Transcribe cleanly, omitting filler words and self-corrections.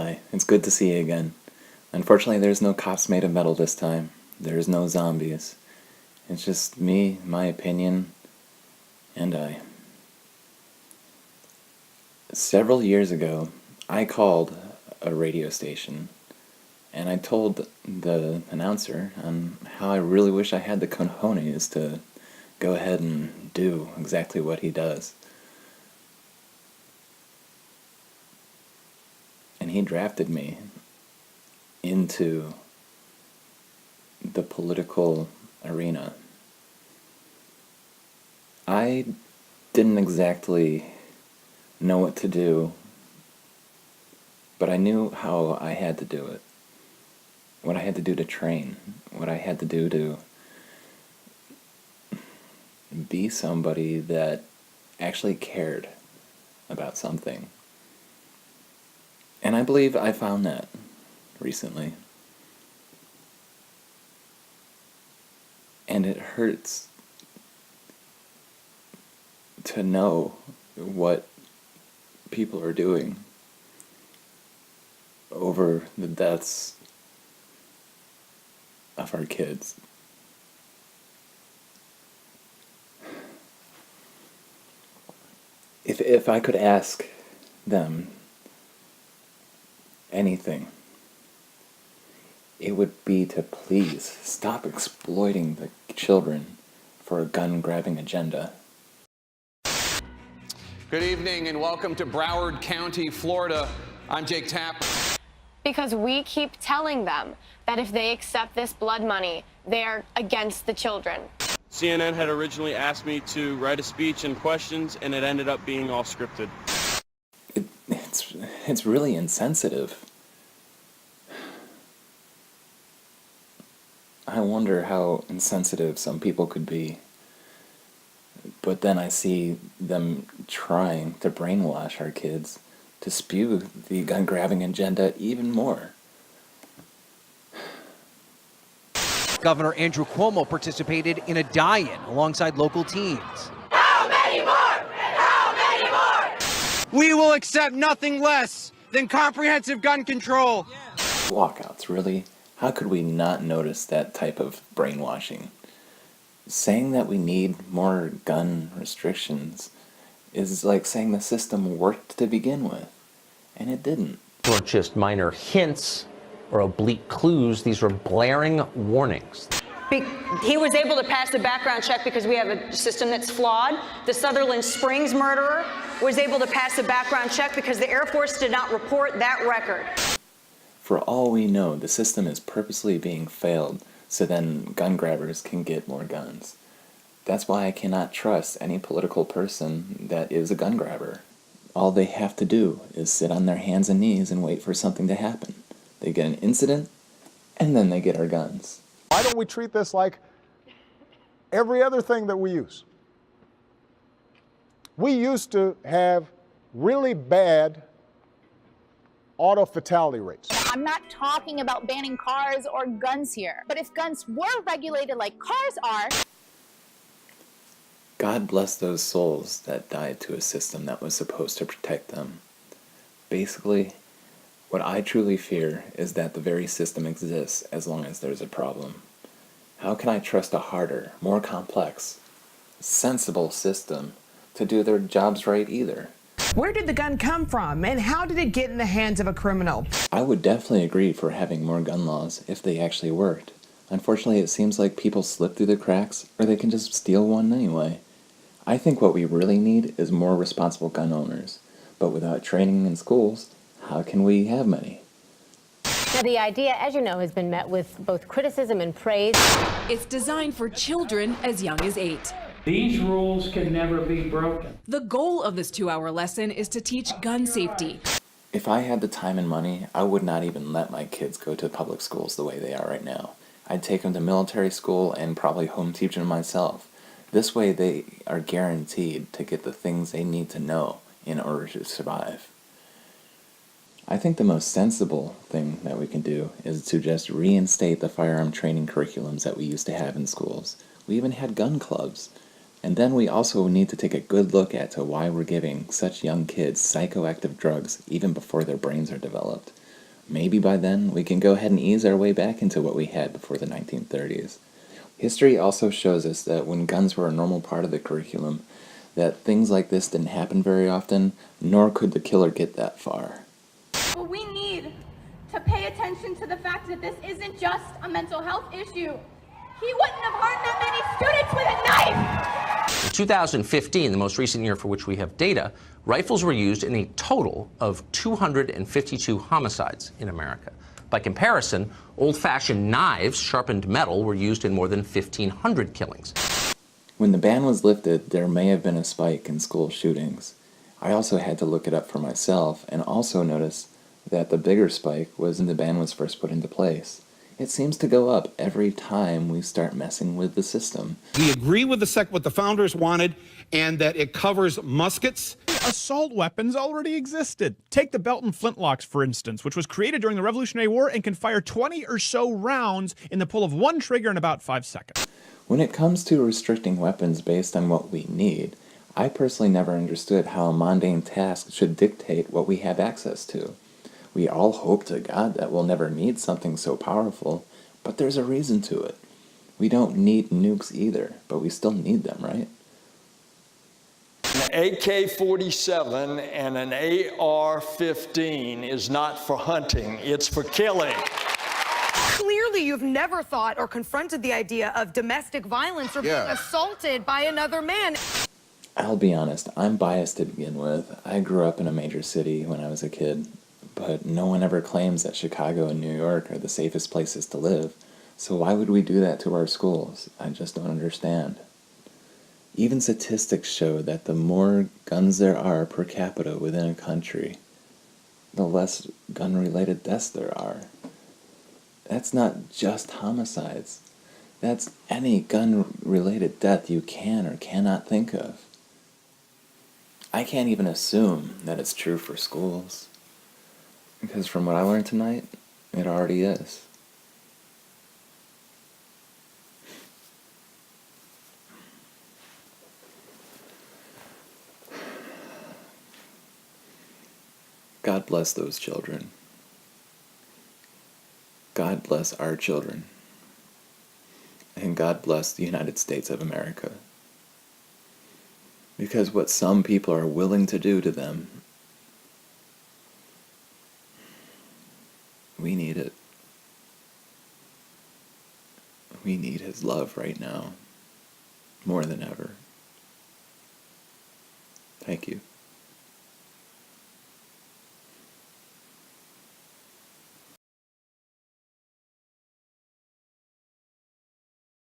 Hi, it's good to see you again. Unfortunately, there's no cops made of metal this time. There's no zombies. It's just me, my opinion, and I. Several years ago, I called a radio station, and I told the announcer on how I really wish I had the cojones to go ahead and do exactly what he does. And he drafted me into the political arena. I didn't exactly know what to do, but I knew how I had to do it. What I had to do to train, what I had to do to be somebody that actually cared about something. And I believe I found that recently. And it hurts to know what people are doing over the deaths of our kids. If I could ask them anything, it would be to please stop exploiting the children for a gun-grabbing agenda. Good evening and welcome to Broward County, Florida. I'm Jake Tapp. Because we keep telling them that if they accept this blood money, they're against the children. CNN had originally asked me to write a speech and questions, and it ended up being all scripted. It's really insensitive. I wonder how insensitive some people could be. But then I see them trying to brainwash our kids to spew the gun-grabbing agenda even more. Governor Andrew Cuomo participated in a die-in alongside local teens. How many more? And how many more? We will accept nothing less than comprehensive gun control. Walkouts, really? How could we not notice that type of brainwashing? Saying that we need more gun restrictions is like saying the system worked to begin with, and it didn't. Weren't just minor hints or oblique clues, these were blaring warnings. He was able to pass the background check because we have a system that's flawed. The Sutherland Springs murderer was able to pass the background check because the Air Force did not report that record. For all we know, the system is purposely being failed so then gun grabbers can get more guns. That's why I cannot trust any political person that is a gun grabber. All they have to do is sit on their hands and knees and wait for something to happen. They get an incident, and then they get our guns. Why don't we treat this like every other thing that we use? We used to have really bad auto fatality rates. I'm not talking about banning cars or guns here, but if guns were regulated like cars are... God bless those souls that died to a system that was supposed to protect them. Basically, what I truly fear is that the very system exists as long as there's a problem. How can I trust a harder, more complex, sensible system to do their jobs right either? Where did the gun come from, and how did it get in the hands of a criminal? I would definitely agree for having more gun laws if they actually worked. Unfortunately, it seems like people slip through the cracks, or they can just steal one anyway. I think what we really need is more responsible gun owners. But without training in schools, how can we have many? Now, the idea, as you know, has been met with both criticism and praise. It's designed for children as young as 8. These rules can never be broken. The goal of this 2-hour lesson is to teach gun safety. If I had the time and money, I would not even let my kids go to public schools the way they are right now. I'd take them to military school and probably home teach them myself. This way they are guaranteed to get the things they need to know in order to survive. I think the most sensible thing that we can do is to just reinstate the firearm training curriculums that we used to have in schools. We even had gun clubs. And then we also need to take a good look at why we're giving such young kids psychoactive drugs even before their brains are developed. Maybe by then we can go ahead and ease our way back into what we had before the 1930s. History also shows us that when guns were a normal part of the curriculum, that things like this didn't happen very often, nor could the killer get that far. But we need to pay attention to the fact that this isn't just a mental health issue. He wouldn't have harmed that many students with a knife! In 2015, the most recent year for which we have data, rifles were used in a total of 252 homicides in America. By comparison, old-fashioned knives, sharpened metal, were used in more than 1,500 killings. When the ban was lifted, there may have been a spike in school shootings. I also had to look it up for myself and also notice that the bigger spike was when the ban was first put into place. It seems to go up every time we start messing with the system. We agree with what the founders wanted, and that it covers muskets. Assault weapons already existed. Take the Belton flintlocks, for instance, which was created during the Revolutionary War and can fire 20 or so rounds in the pull of one trigger in about 5 seconds. When it comes to restricting weapons based on what we need, I personally never understood how a mundane task should dictate what we have access to. We all hope to God that we'll never need something so powerful, but there's a reason to it. We don't need nukes either, but we still need them, right? An AK-47 and an AR-15 is not for hunting, it's for killing. Clearly, you've never thought or confronted the idea of domestic violence or being assaulted by another man. I'll be honest, I'm biased to begin with. I grew up in a major city when I was a kid, but no one ever claims that Chicago and New York are the safest places to live. So why would we do that to our schools? I just don't understand. Even statistics show that the more guns there are per capita within a country, the less gun-related deaths there are. That's not just homicides. That's any gun-related death you can or cannot think of. I can't even assume that it's true for schools, because from what I learned tonight, it already is. God bless those children. God bless our children. And God bless the United States of America. Because what some people are willing to do to them, we need it. We need His love right now, more than ever. Thank you.